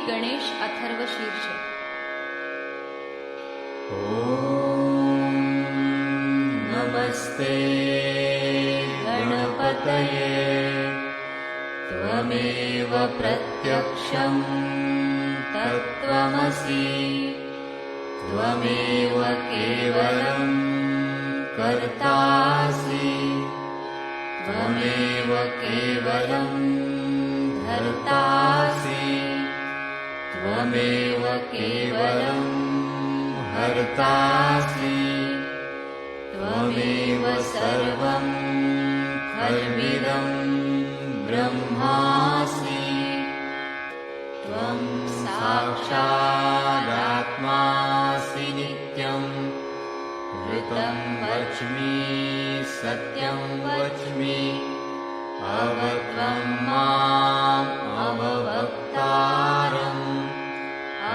ગણેશ અથર્વ શીર્ષ. ઓમ નમસ્તે ગણપતયે ત્વમેવ પ્રત્યક્ષં તત્ત્વમસિ ત્વમેવ કેવલં કર્તાસि ત્વમેવ કેવલં ધર્તાસि त्वमेव केवलं हर्तासि त्वमेव सर्वं खल्विदं ब्रह्मासि त्वं साक्षादात्मासि नित्यं ऋतं वच्मि सत्यं वच्मि अवत्वं माम् अववक्तारम्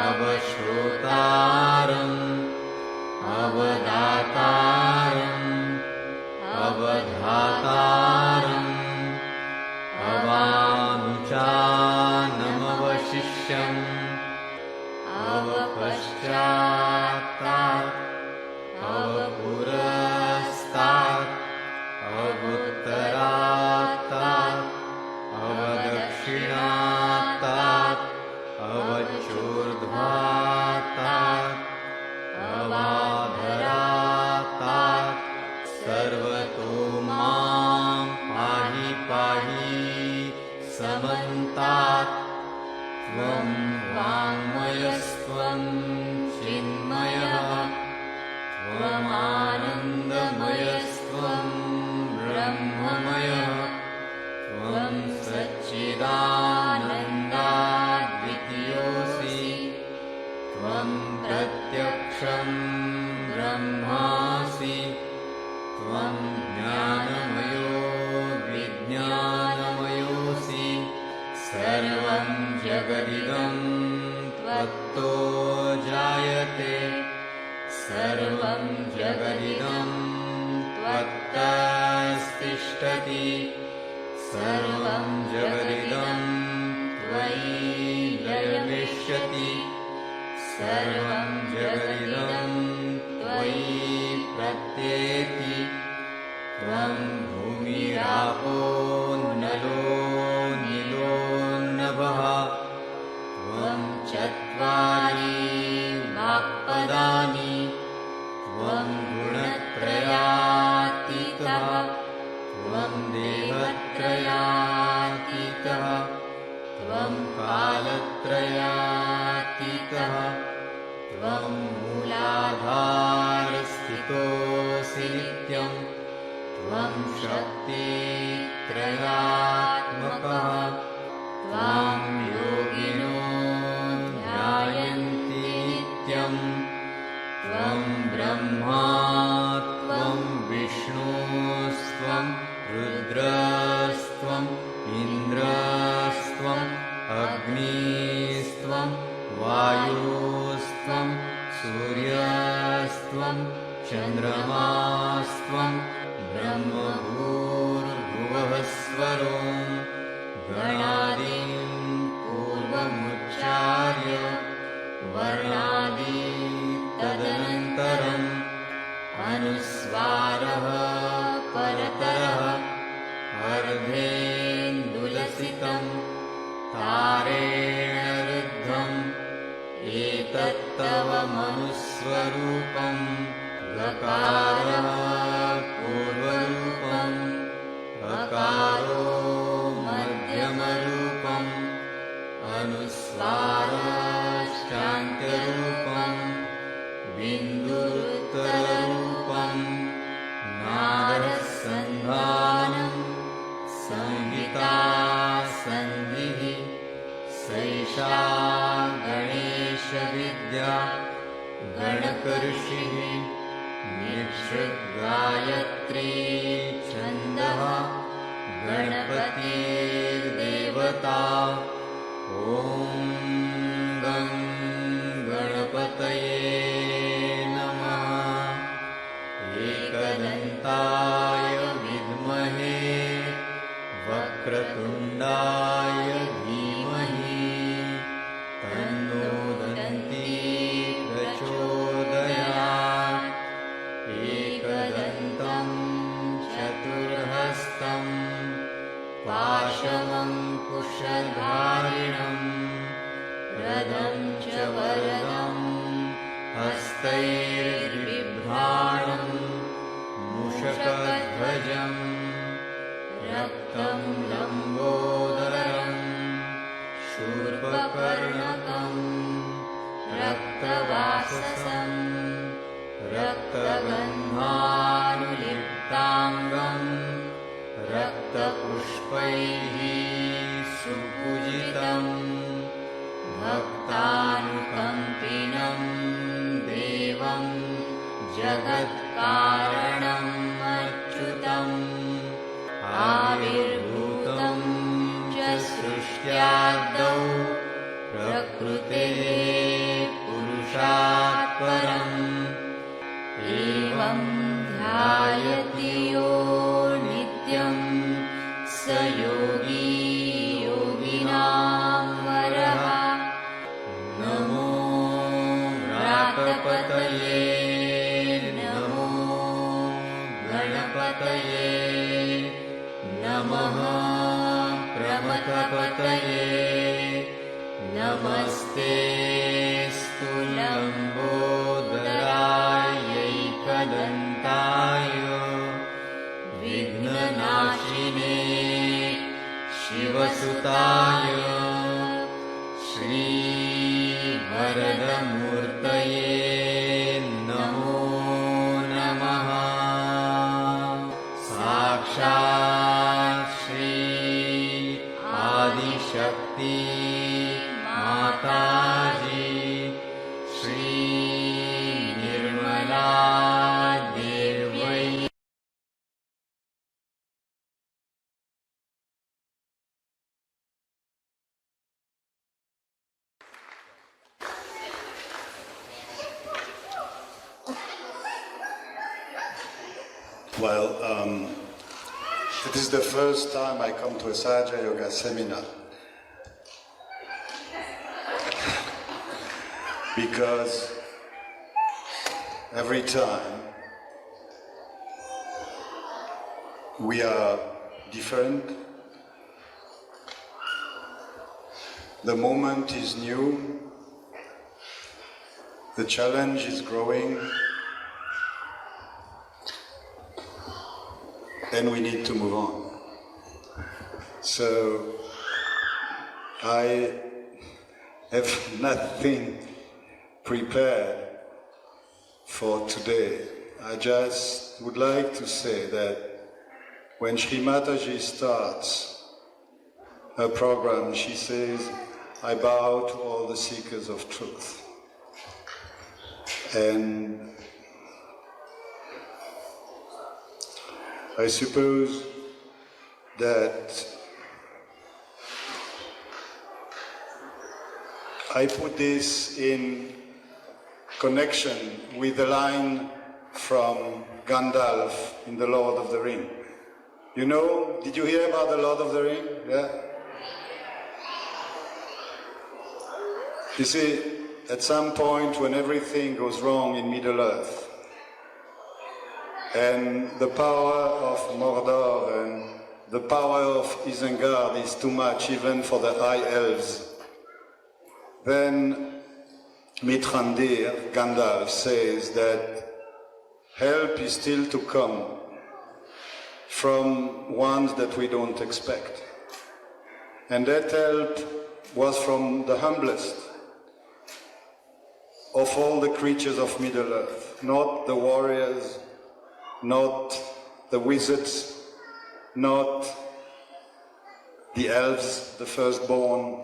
अवश्रोतारम् अवदातारम् अवधातारम् अवानुचानमवशिष्यम् अवपश्चात्तात् अवपुरस्तात् अवोत्तरात्तात् अवदक्षिणात्तात् अवचोर्ध्वात्तात् अवाधरात्तात् सर्वतो मां पाहि पाहि समन्तात् त्वं वाङ्मयस्त्वं चिन्मयः त्वमानन्दमयस्त्वं ब्रह्ममयः त्वं सच्चिदानन्दाद्वितीयोऽसि त्वं प्रत्यक्षं ब्रह्मासि त्वं ज्ञानमयो विज्ञानमयोऽसि सर्वं जगदिदं त्वत्तो जायते सर्वं जगदिदं त्वत्तस्तिष्ठति सर्वं जगदिदं त्वयि लयमिष्यति सर्वं जगदिदं त्वयि प्रत्येति त्वं भूमिरापो नलो नीलो नभः त्वं चत्वारि वाक्पदानि त्वं गुणत्रयातीतः त्वं देहत्रयातीतः त्वं कालत्रयातीतः त्वं मूलाधारस्थितोऽसि नित्यं त्वं शक्तित्रयात्मकः त्वां योगिनो ध्यायन्ति नित्यं त्वं ब्रह्मा त्वं विष्णुस्त्वं रुद्रस्त्वम् इन्द्रस्त्वम् अग्निस्त्वं वायुस्त्वं सूर्यस्त्वं चन्द्रमास्त्वं ब्रह्मभूर्भुवः स्वरो गणादीन् पूर्वमुच्चार्य वर्णादि तदनन्तरम् अनुस्वारः परतरः अर्धेन्दुलसितं तारेण रुद्धम् एतत्तव मनुस्वरूपं गकारः पूर्वरूपम् अकारो मध्यमरूपम् अनुस्वारश्चान्त्यरूपम् बिन्दुरुत्तररूपम् नादसन्धानम् संहिता सन्धिः सैषा गणेशविद्या गणकऋषिः निःसृद्गायत्री छन्दः गणपतिर्देवता ॐ गं गणपतये नमः एकदन्ताय विद्महे वक्रतुण्डाय धीमहि कुशधारिणम् रदं च वरदं हस्तैर्बिभ्राणम् मूषकध्वजम् रक्तं लम्बोदरम् शूर्पकर्णकम् रक्तवाससम् रक्तगन्धानुलिप्ताङ्गम् रक्तपुष्पैः सुपूजितम् भक्तानुकम्पिनं देवं जगत्कारणम् अच्युतम् आविर्भूतं च सृष्ट्यादौ प्रकृतेः पुरुषात् परम् एवं ध्यायति यो नित्यं स योगी योगिनां वरः नमो व्रातपतये नमो गणपतये नमः प्रमथपतये नमस्ते लम्बोदरायैकदन्ताय विघ्ननाशिने शिवसुताय श्रीवरदमूर्तये नमो नमः साक्षात् श्री आदिशक्ति माताजी श्री निर्मला देव्यै Well, it is the first time I come to a Sahaja Yoga seminar. Because every time we are different, the moment is new, the challenge is growing, and we need to move on. So I have nothing prepared for today. I just would like to say that when Shri Mataji starts her program, she says, I bow to all the seekers of truth. And I suppose that I put this in connection with the line from Gandalf in The Lord of the Ring. You know, did you hear about The Lord of the Ring? Yeah? You see, at some point when everything goes wrong in Middle-earth, and the power of Mordor and the power of Isengard is too much even for the High Elves, then Mithrandir, Gandalf, says that help is still to come from ones that we don't expect. And that help was from the humblest of all the creatures of Middle-earth, not the warriors, not the wizards, not the elves, the firstborn,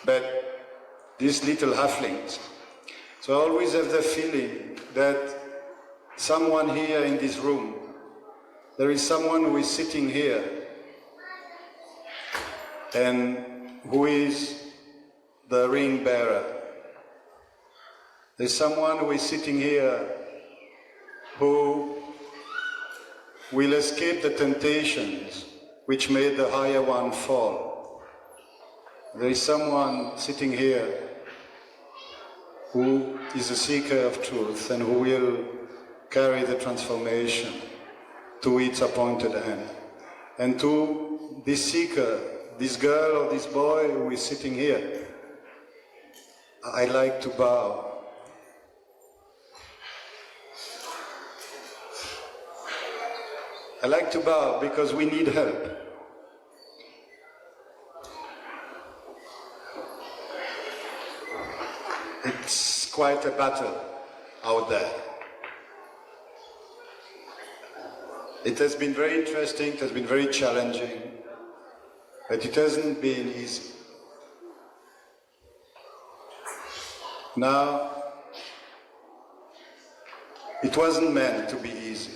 but these little halflings. So I always have the feeling that someone here in this room, there is someone who is sitting here and who is the ring bearer. There's someone who is sitting here who will escape the temptations which made the higher one fall. There is someone sitting here who is a seeker of truth and who will carry the transformation to its appointed end. And to this seeker, this girl or this boy who is sitting here, I like to bow. I like to bow because we need help. It's quite a battle out there. It has been very interesting, it has been very challenging, but it hasn't been easy. Now, it wasn't meant to be easy.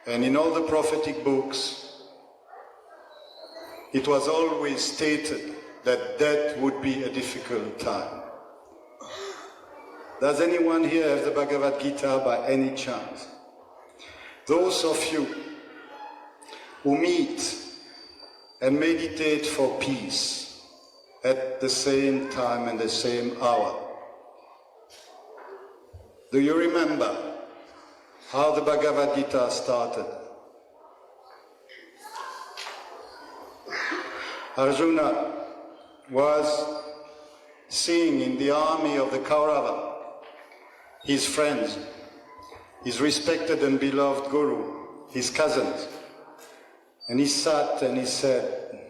And in all the prophetic books, it was always stated that that would be a difficult time. Does anyone here have the Bhagavad Gita by any chance? Those of you who meet and meditate for peace at the same time and the same hour, do you remember how the Bhagavad Gita started? Arjuna was seeing in the army of the Kaurava his friends, his respected and beloved Guru, his cousins. And he sat and he said,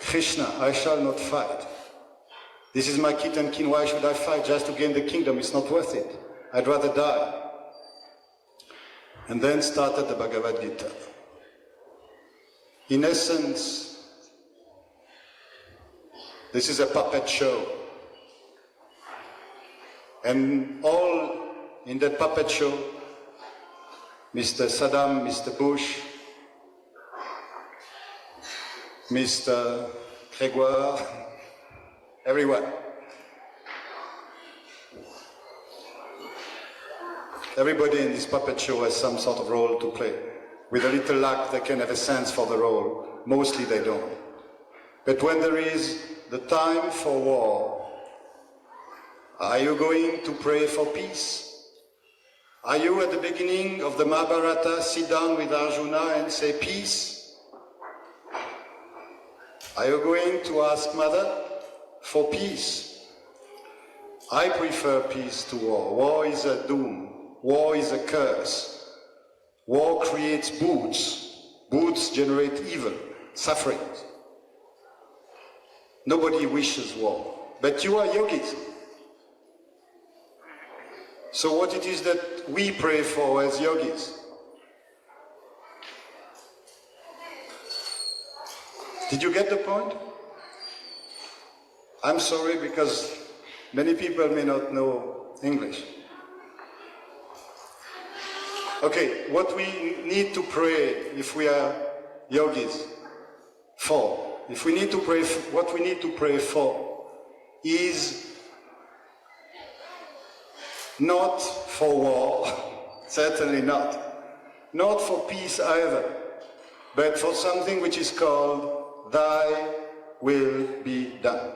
Krishna, I shall not fight. This is my kith and kin, why should I fight just to gain the kingdom? It's not worth it. I'd rather die. And then started the Bhagavad Gita. In essence, this is a puppet show. And all in that puppet show, Mr. Saddam, Mr. Bush, Mr. Grégoire, everyone. Everybody in this puppet show has some sort of role to play. With a little luck, they can have a sense for the role. Mostly they don't. But when there is the time for war, are you going to pray for peace? Are you at the beginning of the Mahabharata sit down with Arjuna and say peace? Are you going to ask Mother for peace? I prefer peace to war. War is a doom. War is a curse. War creates boots. Boots generate evil, suffering. Nobody wishes war. But you are yogis. So what it is that we pray for as yogis? Did you get the point? I'm sorry because many people may not know English. Okay, what we need to pray if we are yogis for, if we need to pray, what we need to pray for is not for war, certainly not. Not for peace either, but for something which is called Thy will be done.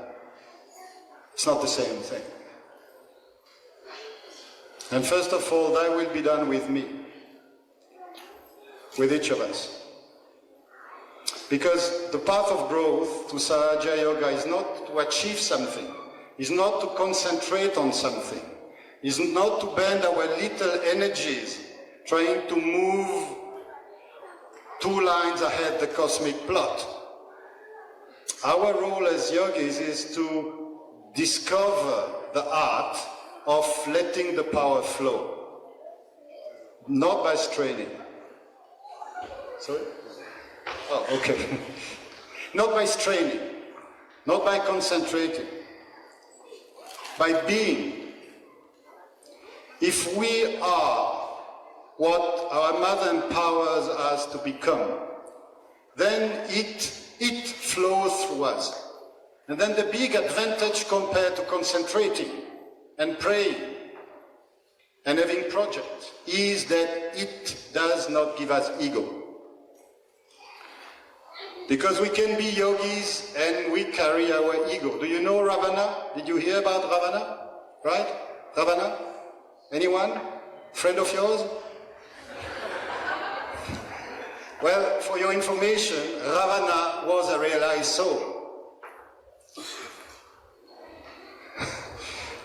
It's not the same thing. And first of all, Thy will be done with me, with each of us. Because the path of growth to Sahaja Yoga is not to achieve something, is not to concentrate on something, is not to bend our little energies trying to move 2 lines ahead the cosmic plot. Our role as yogis is to discover the art of letting the power flow, not by straining. Sorry? Oh, okay. Not by straining, not by concentrating, by being. If we are what our mother empowers us to become, then it flows through us. And then the big advantage compared to concentrating and praying and having projects is that it does not give us ego. Because we can be yogis and we carry our ego. Do you know Ravana? Did you hear about Ravana? Right? Ravana? Anyone? Friend of yours? Well, for your information, Ravana was a realized soul.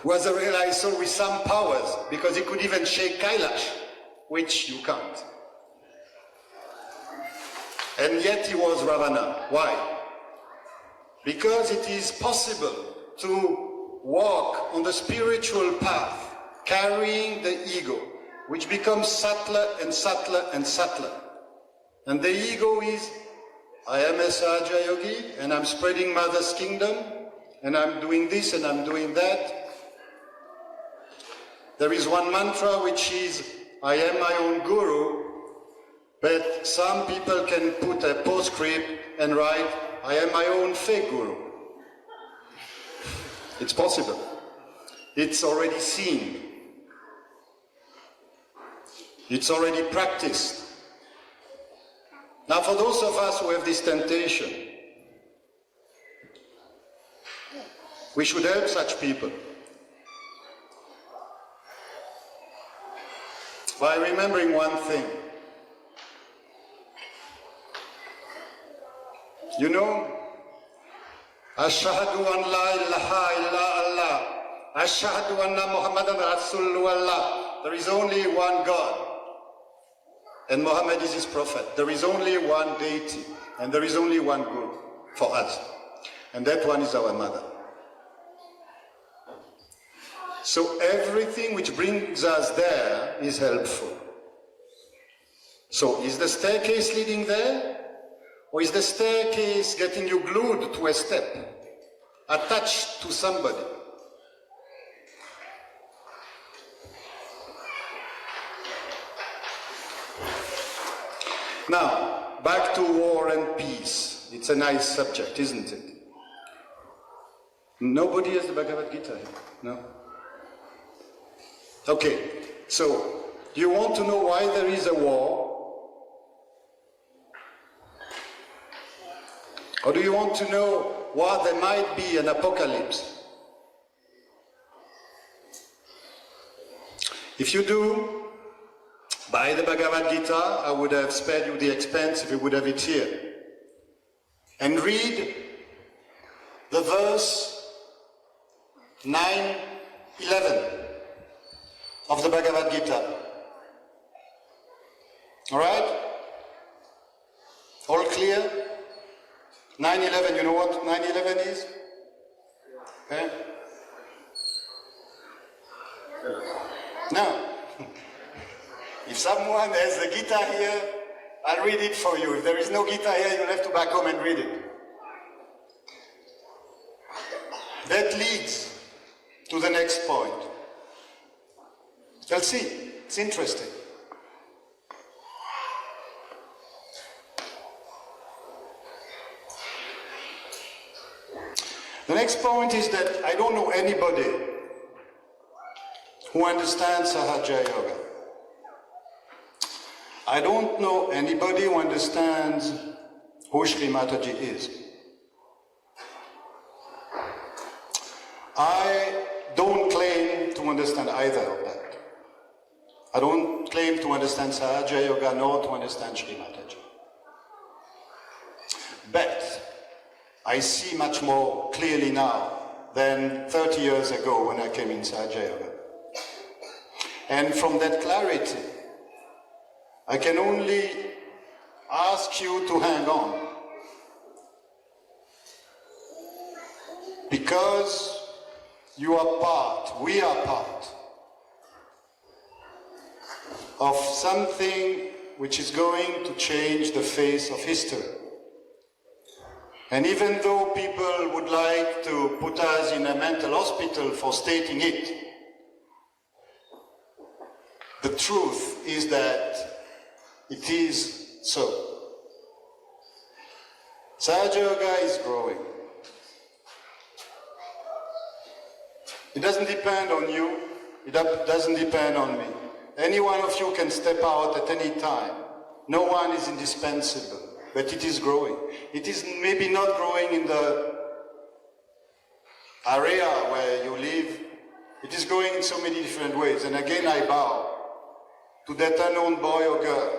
Was a realized soul with some powers, because he could even shake Kailash, which you can't. And yet he was Ravana. Why? Because it is possible to walk on the spiritual path, carrying the ego, which becomes subtler and subtler and subtler. And the ego is, I am a Sahaja Yogi, and I'm spreading Mother's kingdom, and I'm doing this and I'm doing that. There is one mantra which is, I am my own guru, but some people can put a postscript and write, I am my own fake guru. It's possible. It's already seen. It's already practiced. Now, for those of us who have this temptation, we should help such people by remembering one thing. You know, Ashhadu an la ilaha illa Allah, Ashhadu anna Muhammadan Rasulullah. There is only one God, and Muhammad is his prophet. There is only one deity, and there is only one Guru for us, and that one is our mother. So everything which brings us there is helpful. So is the staircase leading there? Or is the staircase getting you glued to a step, attached to somebody? Now, back to war and peace. It's a nice subject, isn't it? Nobody has the Bhagavad Gita here? No? Okay, so, do you want to know why there is a war? Or do you want to know why there might be an apocalypse? If you do, buy the Bhagavad Gita. I would have spared you the expense if you would have it here. And read the verse 9-11 of the Bhagavad Gita. All right? All clear? 9/11, you know what 9/11 is? Okay? Now, if someone has the Gita here, I'll read it for you. If there is no Gita here, you'll have to back home and read it. That leads to the next point. You'll see, it's interesting. The next point is that I don't know anybody who understands Sahaja Yoga. I don't know anybody who understands who Shri Mataji is. I don't claim to understand either of that. I don't claim to understand Sahaja Yoga nor to understand Shri Mataji. But I see much more clearly now than 30 years ago when I came in Sahaja Yoga. And from that clarity, I can only ask you to hang on. Because you are part, we are part of something which is going to change the face of history. And even though people would like to put us in a mental hospital for stating it, the truth is that it is so. Sahaja Yoga is growing. It doesn't depend on you, it doesn't depend on me. Any one of you can step out at any time. No one is indispensable. But it is growing. It is maybe not growing in the area where you live. It is growing in so many different ways. And again, I bow to that unknown boy or girl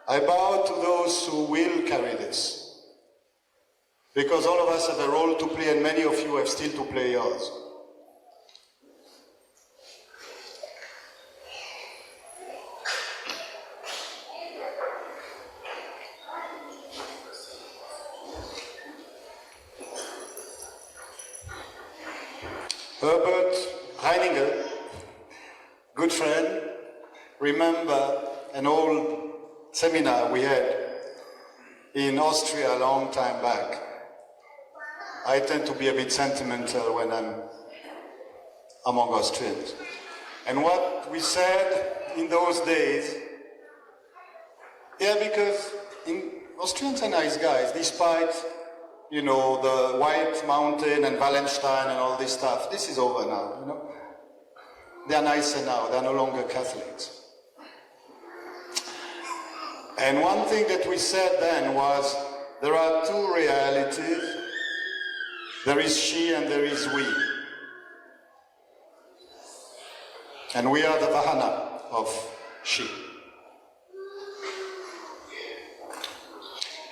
I bow to those who will carry this, because all of us have a role to play and many of you have still to play yours. Herbert Heininger, good friend, remember an old seminar we had in Austria a long time back. I tend to be a bit sentimental when I'm among Austrians. And what we said in those days, because Austrians are nice guys, despite, you know, the White Mountain and Wallenstein and all this stuff. This is over now, you know. They are nicer now, they are no longer Catholics. And one thing that we said then was, there are two realities. There is she and there is we. And we are the Vahana of she.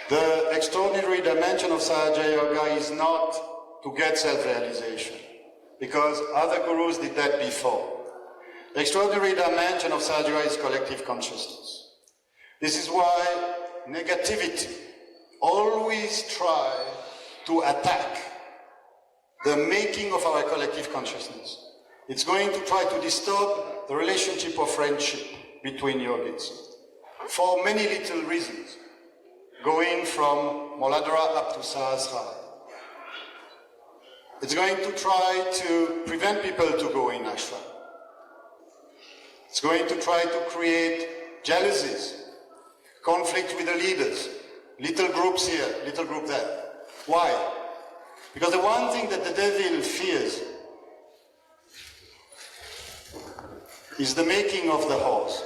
The extraordinary dimension of Sahaja Yoga is not to get self-realization, because other gurus did that before. The extraordinary dimension of Sahaja Yoga is collective consciousness. This is why negativity always tries to attack the making of our collective consciousness. It's going to try to disturb the relationship of friendship between yogis for many little reasons, going from Muladhara up to Sahasrara. It's going to try to prevent people to go in ashram. It's going to try to create jealousies, conflict with the leaders, little groups here, little group there. Why? Because the one thing that the devil fears is the making of the horse.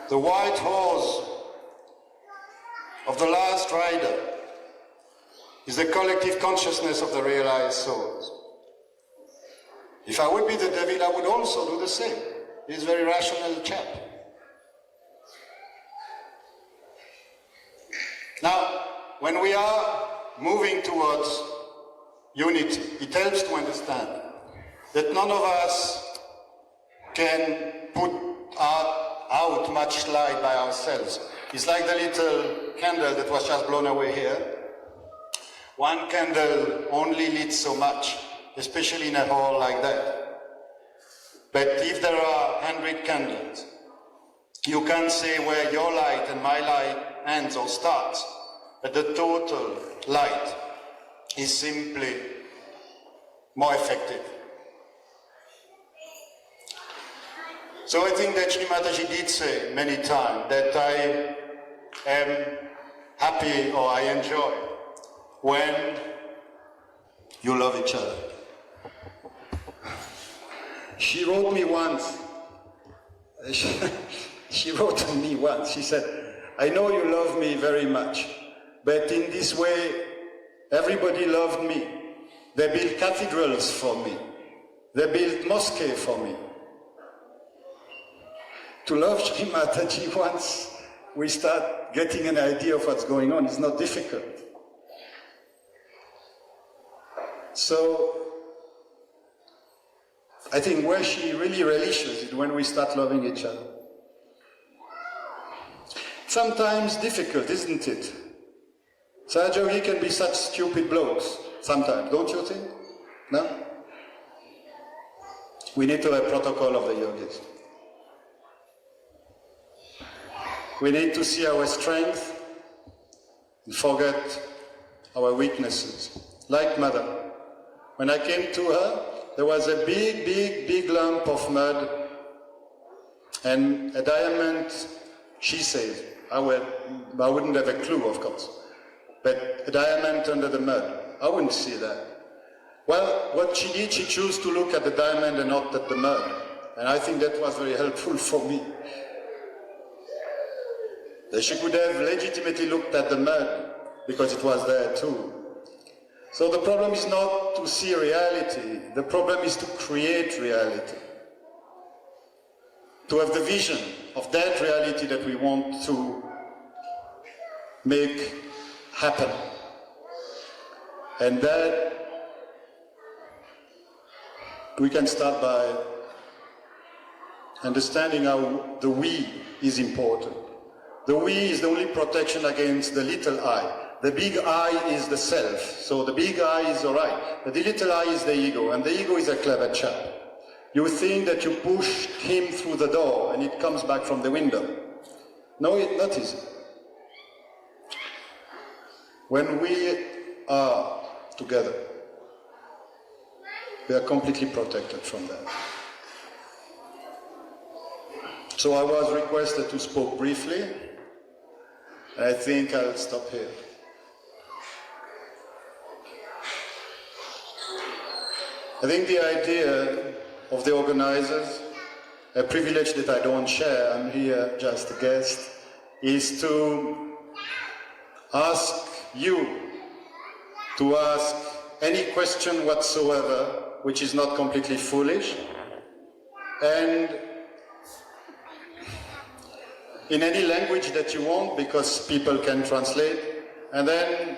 The white horse of the last rider is the collective consciousness of the realized souls. If I would be the devil, I would also do the same. He's a very rational chap. Now, when we are moving towards unity, it helps to understand that none of us can put out much light by ourselves. It's like the little candle that was just blown away here. One candle only leads so much, especially in a hall like that. But if there are 100 candles, you can't say where your light and my light ends or starts, but the total light is simply more effective. So I think that Shri Mataji did say many times that I am happy or I enjoy when you love each other. She wrote me once, she wrote to me once, she said, I know you love me very much, but in this way, everybody loved me. They built cathedrals for me. They built mosques for me. To love Shri Mataji once we start getting an idea of what's going on, it's not difficult. So, I think where she really relishes is when we start loving each other. Sometimes difficult, isn't it? Sahaja can be such stupid blokes, sometimes, don't you think? No? We need to have protocol of the yogis. We need to see our strength and forget our weaknesses. Like Mother. When I came to her, there was a big lump of mud and a diamond, she says. I wouldn't have a clue, of course. But a diamond under the mud, I wouldn't see that. Well, what she did, she chose to look at the diamond and not at the mud. And I think that was very helpful for me. She could have legitimately looked at the mud, because it was there too. So the problem is not to see reality, the problem is to create reality. to have the vision of that reality that we want to make happen. And that we can start by understanding how the we is important. The we is the only protection against the little I. The big I is the self, so the big I is all right, but the little I is the ego, and the ego is a clever chap. You think that you push him through the door and it comes back from the window. No, it's not easy. When we are together, we are completely protected from that. So I was requested to speak briefly, and I think I'll stop here. I think the idea of the organizers, a privilege that I don't share, I'm here just a guest, is to ask you to ask any question whatsoever which is not completely foolish, and in any language that you want, because people can translate, and then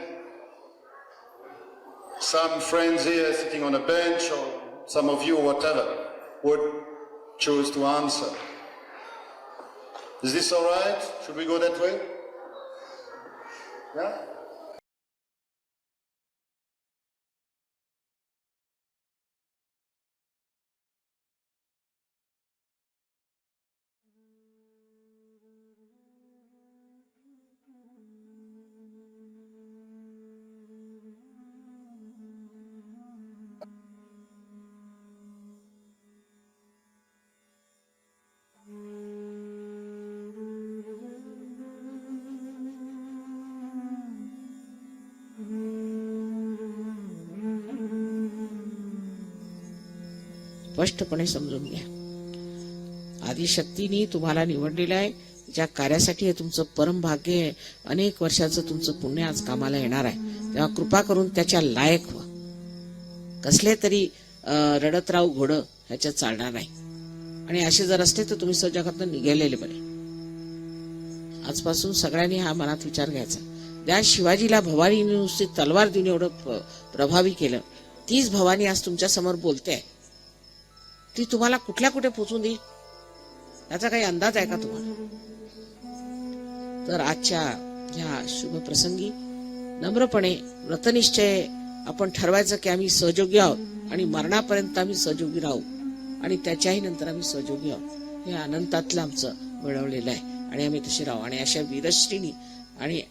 some friends here sitting on a bench, or some of you, whatever, would choose to answer. Is this all right? Should we go that way? Yeah? स्पष्टपणे समजून घ्या. आदिशक्तीने तुम्हाला निवडलेलं आहे. ज्या कार्यासाठी हे तुमचं परम भाग्य आहे, अनेक वर्षाचं तुमचं पुण्य आज कामाला येणार आहे, तेव्हा कृपा करून त्याच्या लायक व्हा. कसले तरी रडत राहू घोडं ह्याच्यात चालणार नाही. आणि असे जर असते तर तुम्ही जगातून निघालेले बरे. आजपासून सगळ्यांनी हा मनात विचार घ्यायचा. ज्या शिवाजीला भवानीने नुसती तलवार देऊन एवढं प्रभावी केलं, तीच भवानी आज तुमच्या समोर बोलते आहे. ती तुम्हाला कुठल्या कुठे पोचून देईल याचा काही अंदाज आहे का तुम्हाला? तर आजच्या ह्या शुभ प्रसंगी नम्रपणे व्रतनिश्चय आपण ठरवायचं की आम्ही सहयोगी आहोत आणि मरणापर्यंत आम्ही सहयोगी राहू आणि त्याच्याही नंतर आम्ही सहयोगी आहोत. हे अनंतातलं आमचं मिळवलेलं आहे आणि आम्ही तसे राहू. आणि अशा वीरश्रीनी आणि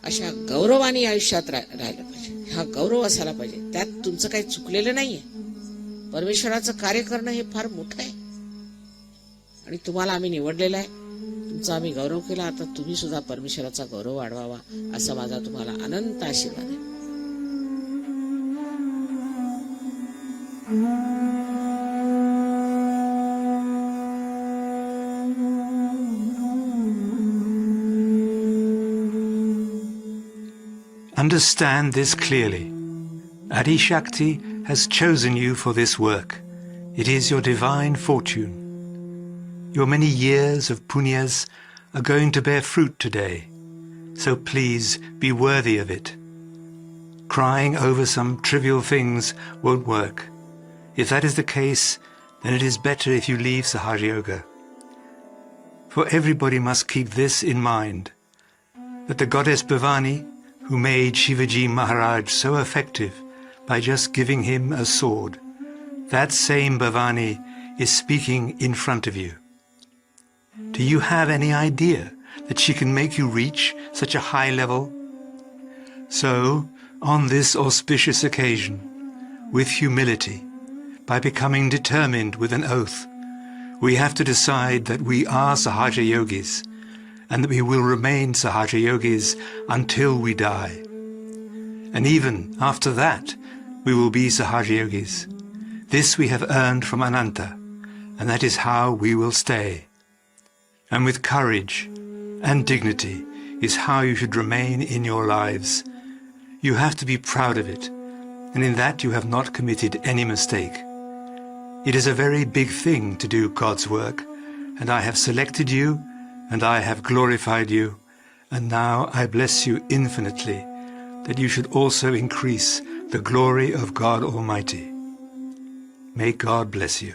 अशा गौरवानी आयुष्यात राहिलं पाहिजे. हा गौरव असायला पाहिजे. त्यात तुमचं काही चुकलेलं नाहीये. परमेश्वराचं कार्य करणं हे फार मोठं आहे आणि तुम्हाला आम्ही निवडलेलं आहे. तुमचा आम्ही गौरव केला. आता तुम्ही सुद्धा परमेश्वराचा गौरव वाढवावा असा माझा तुम्हाला अनंत आशीर्वाद आहे. Understand this clearly. Adi Shakti has chosen you for this work. It is your divine fortune. Your many years of punyas are going to bear fruit today, so please be worthy of it. Crying over some trivial things won't work. If that is the case, then it is better if you leave Sahaja Yoga. For everybody must keep this in mind, that the goddess Bhavani, who made Shivaji Maharaj so effective by just giving him a sword, that same Bhavani is speaking in front of you. Do you have any idea that she can make you reach such a high level? So, on this auspicious occasion, with humility, by becoming determined with an oath, we have to decide that we are Sahaja Yogis, and that we will remain Sahaja Yogis until we die. And even after that, we will be Sahaja Yogis. This we have earned from Ananta, and that is how we will stay. And with courage and dignity is how you should remain in your lives. You have to be proud of it, and in that you have not committed any mistake. It is a very big thing to do God's work, and I have selected you, and I have glorified you, and now I bless you infinitely, that you should also increase the glory of God Almighty. May God bless you.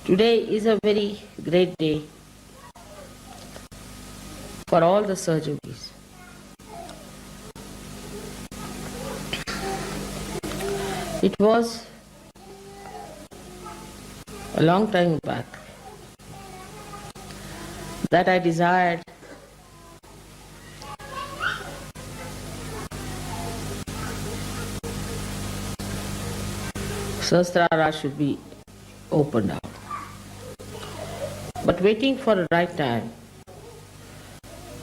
Today is a very great day for all the Sahaja Yogis. It was a long time back that I desired Sahasrara should be opened up. But waiting for the right time,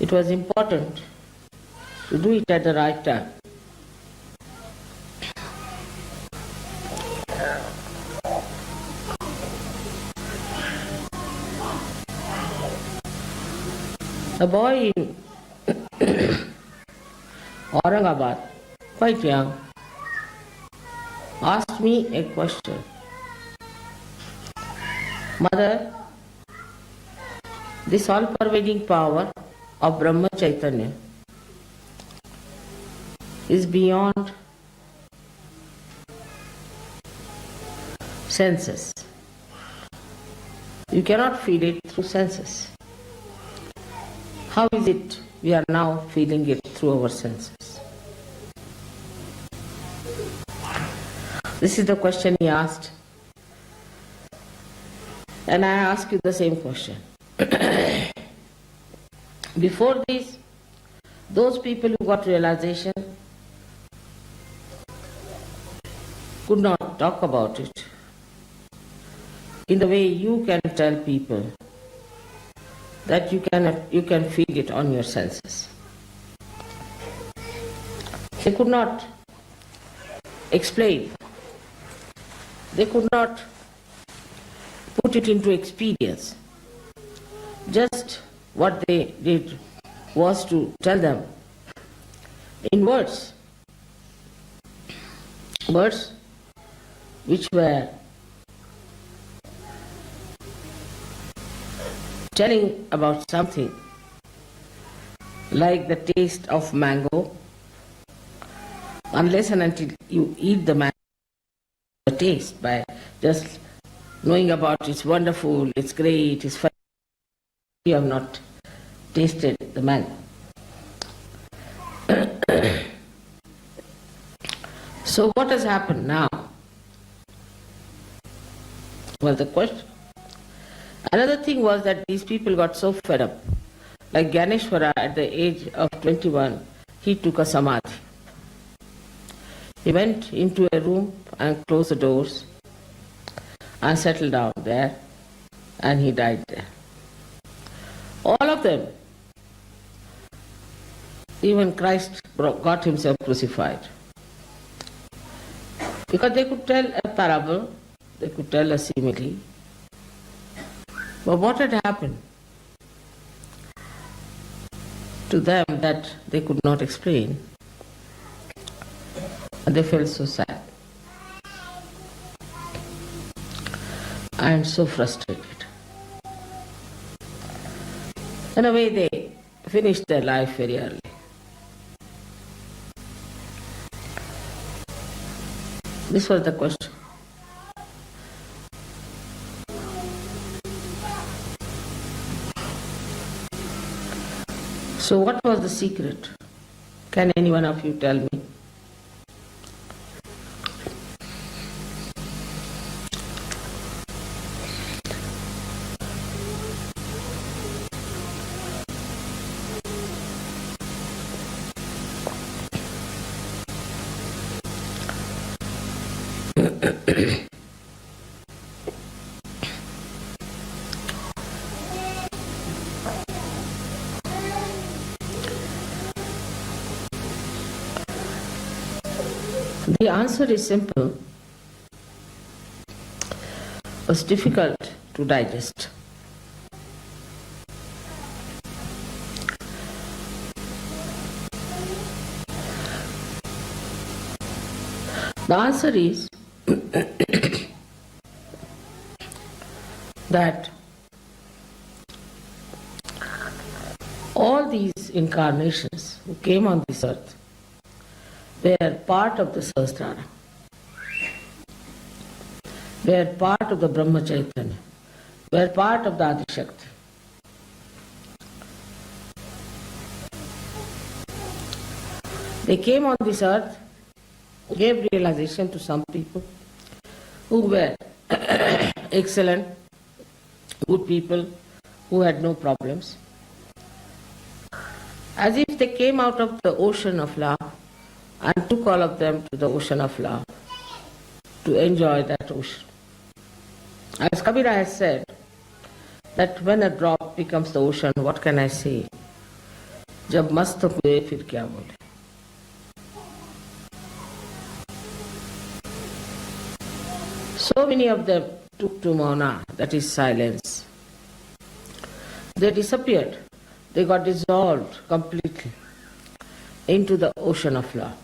it was important to do it at the right time. A boy in Aurangabad, quite young, asked me a question. Mother, this all-pervading power of Brahma Chaitanya is beyond senses. You cannot feel it through senses. How is it we are now feeling it through our senses? This is the question he asked. And I ask you the same question. Before this, those people who got realization could not talk about it in the way you can tell people that you can feel it on your senses. They could not explain. They could not put it into experience. Just what they did was to tell them in words which were telling about something like the taste of mango. Unless and until you eat the mango, the taste by just knowing about it's wonderful, it's great, it's fun, you have not tasted the mango. So what has happened now? Well, the question. Another thing was that these people got so fed up. Like Ganeshwara, at the age of 21, he took a samadhi. He went into a room and closed the doors and settled down there, and he died there. All of them, even Christ got himself crucified. Because they could tell a parable, they could tell a simile. But what had happened? to them that they could not explain. And they felt so sad and so frustrated. In a way, they finished their life very early. This was the question. So what was the secret? Can any one of you tell me? The answer is simple. It's difficult to digest. The answer is that all these incarnations who came on this earth were part of the Sahasrara, were part of the Brahma Chaitanya, were part of the Adi Shakti. They came on this earth, gave realization to some people who were excellent, good people, who had no problems. As if they came out of the ocean of love and took all of them to the ocean of love to enjoy that ocean. As Kabira has said, that when a drop becomes the ocean, what can I say? Jab mast hue fir kya bole. So many of them took to Mauna, that is silence. They disappeared. They got dissolved completely into the ocean of love.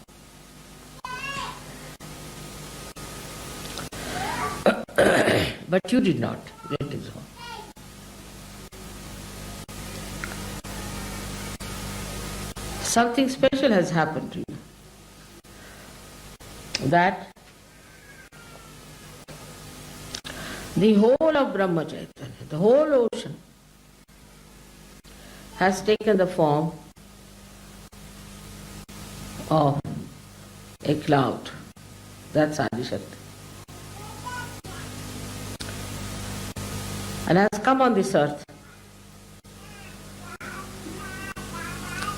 But you did not get dissolved. Something special has happened to you. That the whole of Brahma Chaitanya, the whole ocean, has taken the form of a cloud. That's Adi Shakti. And has come on this earth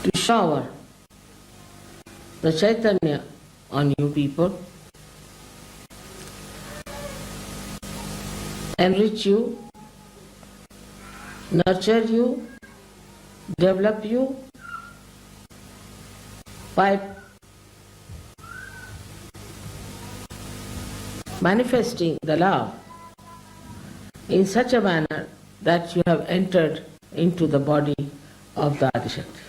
to shower the Chaitanya on you people, enrich you, nurture you, develop you by manifesting the love in such a manner that you have entered into the body of the Adi Shakti.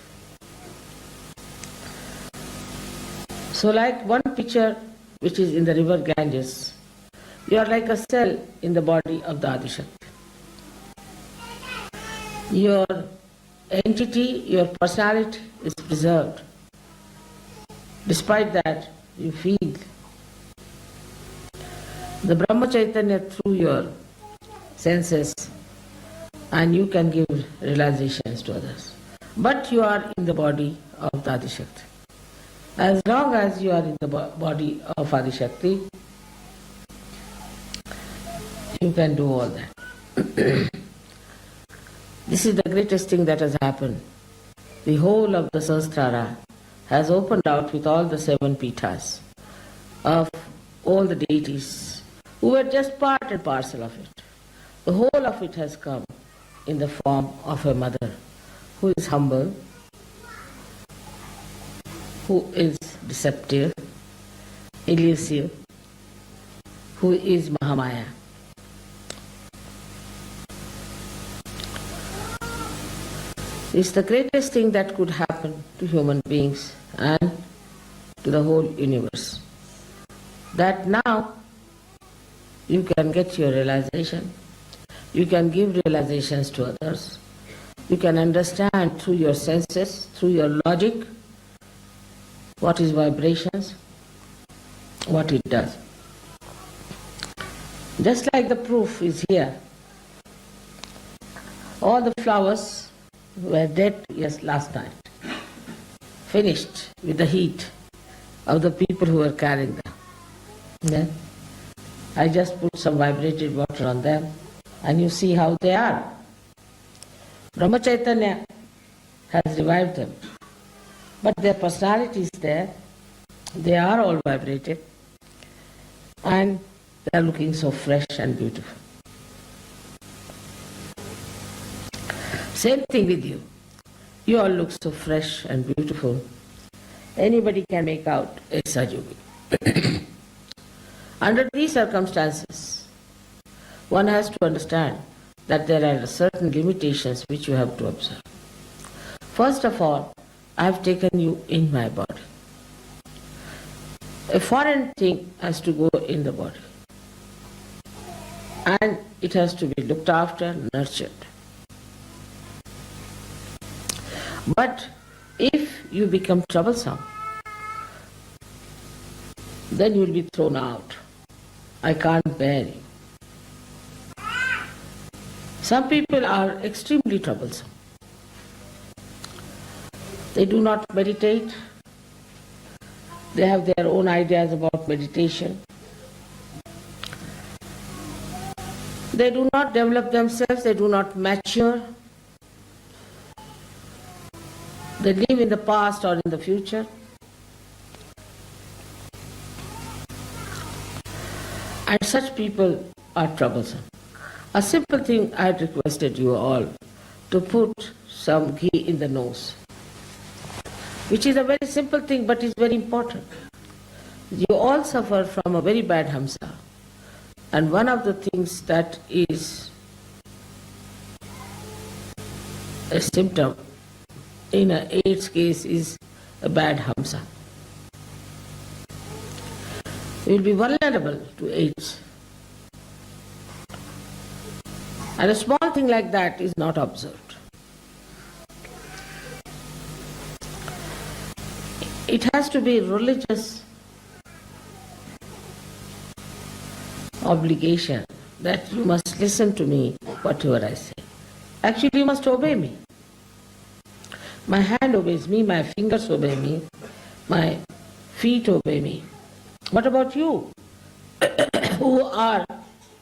So like one picture which is in the river Ganges, you are like a cell in the body of the Adi Shakti. Your entity, your personality is preserved. Despite that, you feel the Brahma Chaitanya through your senses, and you can give realizations to others. But you are in the body of the Adi Shakti. As long as you are in the body of Adi Shakti, you can do all that. This is the greatest thing that has happened. The whole of the Sahasrara has opened out with all the 7 pithas of all the deities who were just part and parcel of it. The whole of it has come in the form of a mother who is humble, who is deceptive, elusive, who is Mahamaya. It's the greatest thing that could happen to human beings and to the whole universe. That now you can get your realization, you can give realizations to others, you can understand through your senses, through your logic, what is vibrations, what it does. Just like the proof is here. All the flowers were dead last night, finished with the heat of the people who were carrying them. Then I just put some vibrated water on them and you see how they are. Brahma Chaitanya has revived them, but their personality is there. They are all vibrated and they are looking so fresh and beautiful. Same thing with you. You all look so fresh and beautiful. Anybody can make out a Sajogi. Under these circumstances, one has to understand that there are certain limitations which you have to observe. First of all, I have taken you in my body. A foreign thing has to go in the body. And it has to be looked after, nurtured. But if you become troublesome, then you will be thrown out. I can't bear you. Some people are extremely troublesome. They do not meditate. They have their own ideas about meditation. They do not develop themselves, they do not mature. They live in the past or in the future. And such people are troublesome. A simple thing I had requested you all to put some ghee in the nose, which is a very simple thing but is very important. You all suffer from a very bad hamsa, and one of the things that is a symptom in an AIDS case is a bad hamsa. You will be vulnerable to AIDS. And a small thing like that is not observed. It has to be religious obligation that you must listen to me, whatever I say. Actually, you must obey me. My hand obeys me, my fingers obey me, my feet obey me. What about you, who are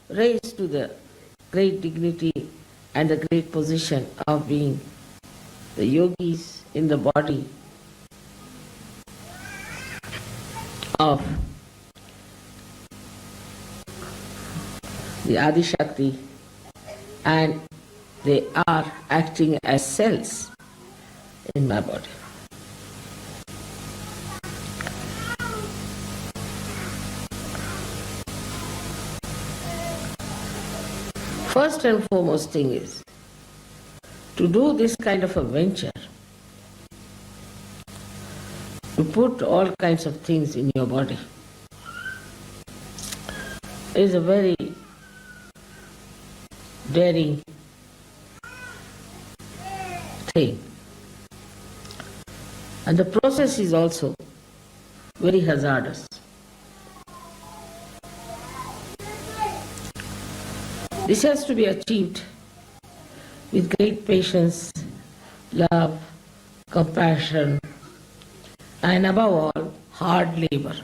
raised to the great dignity and the great position of being the yogis in the body of the Adi Shakti, and they are acting as cells in my body. First and foremost thing is to do this kind of a venture, to put all kinds of things in your body, is a very daring thing. And the process is also very hazardous. This has to be achieved with great patience, love, compassion, and above all, hard labor.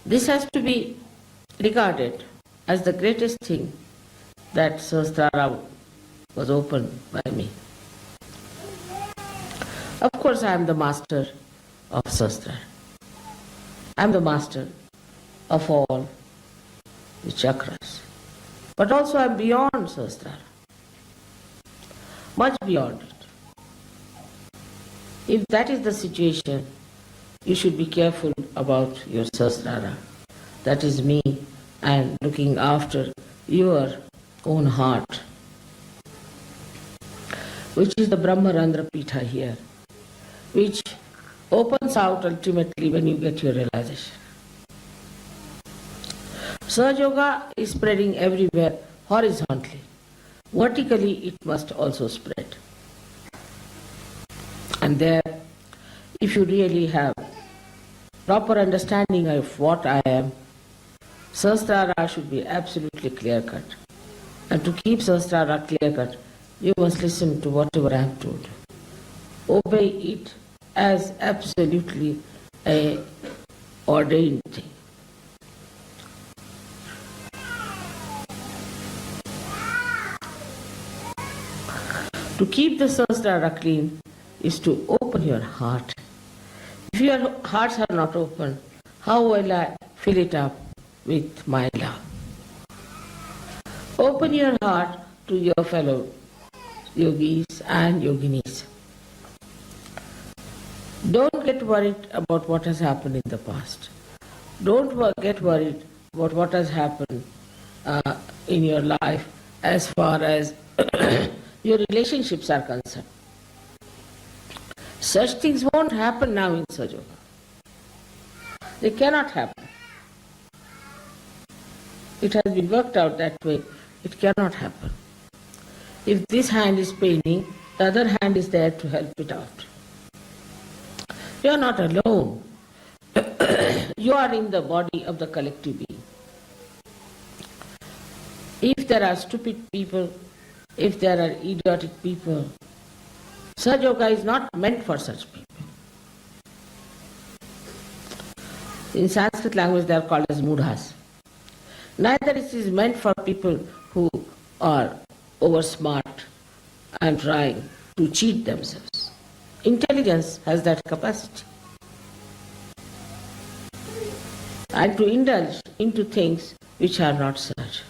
This has to be regarded as the greatest thing that Sahasrara was opened by me. Of course, I am the master of Sahasrara. I am the master of all the chakras. But also I am beyond Sahasrara, much beyond it. If that is the situation, you should be careful about your Sahasrara. That is me and looking after your own heart, which is the Brahmarandra Pitha here, which opens out ultimately when you get your realization. Sahaja Yoga is spreading everywhere horizontally. Vertically it must also spread. And there, if you really have proper understanding of what I am, Sahasrara should be absolutely clear-cut. And to keep Sahasrara clear-cut, you must listen to whatever I have told you. Obey it as absolutely a ordained thing. To keep the Sahasrara clean is to open your heart. If your hearts are not open, how will I fill it up with my love? Open your heart to your fellow yogis and yoginis. Don't get worried about what has happened in the past. Don't get worried about what has happened in your life as far as your relationships are concerned. Such things won't happen now in Sahaja Yoga. They cannot happen. It has been worked out that way. It cannot happen. If this hand is paining, the other hand is there to help it out. You are not alone. You are in the body of the collective being. If there are stupid people, if there are idiotic people, Sahaja Yoga is not meant for such people. In Sanskrit language they are called as mudhas. Neither it is meant for people who are over smart and trying to cheat themselves. Intelligence has that capacity. And to indulge into things which are not such.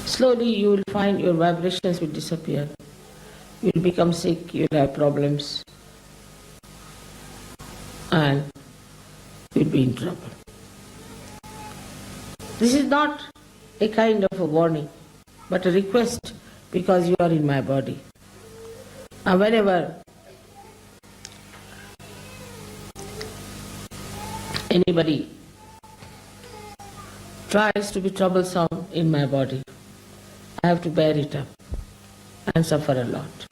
Slowly you will find your vibrations will disappear. You will become sick, you will have problems, and you will be in trouble. This is not a kind of a warning, but a request, because you are in my body. And whenever anybody tries to be troublesome in my body, I have to bear it up and suffer a lot.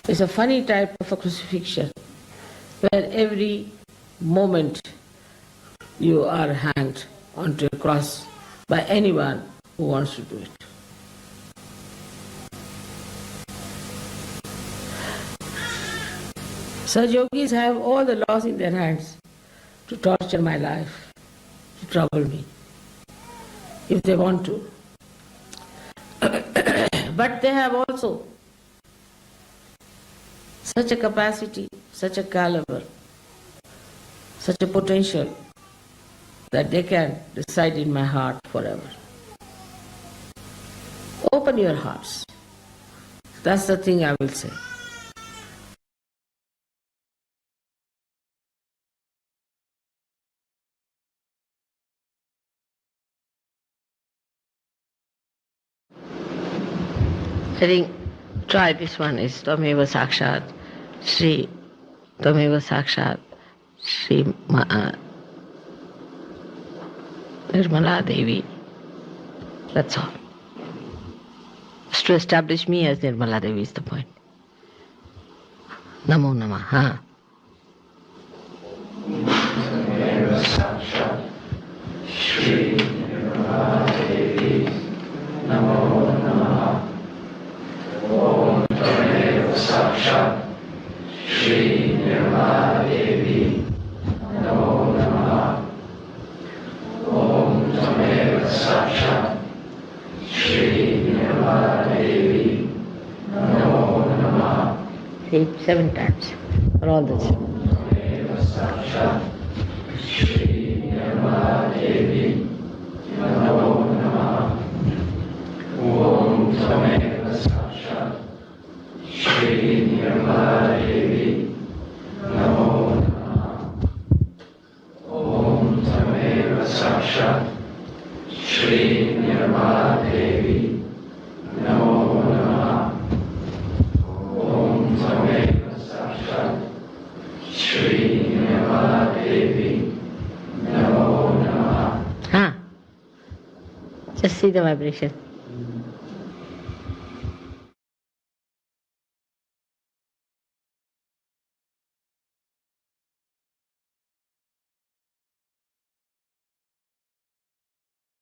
It's a funny type of a crucifixion where every moment you are hanged onto a cross by anyone who wants to do it. Such yogis have all the laws in their hands to torture my life, to trouble me, if they want to. But they have also such a capacity, such a caliber, such a potential that they can reside in my heart forever. Open your hearts. That's the thing I will say. I think try this one is Tvameva Sakshat Shri, Tvameva Sakshat Shri Nirmala Devi. That's all. Just to establish me as Nirmala Devi is the point. Namo Namaha. Tvameva Sakshat Shri Nirmala Devi. Namo Namaha. Om Tvameva Sakshat Shri Nirmala Devi. Namo Namaha. Om Tvameva Sakshat Shri Nirmala Devi. Namo Namaha. Say 7 times for all this. Tvameva Sakshat Shri Nirmala Devi. Namo Namaha. Om Tvameva Sakshat Shri Nirmala Devi. Shri Devi Namo Namah. Om Tameva Sakshat Shri Devi Namo Namah. Just see the vibration.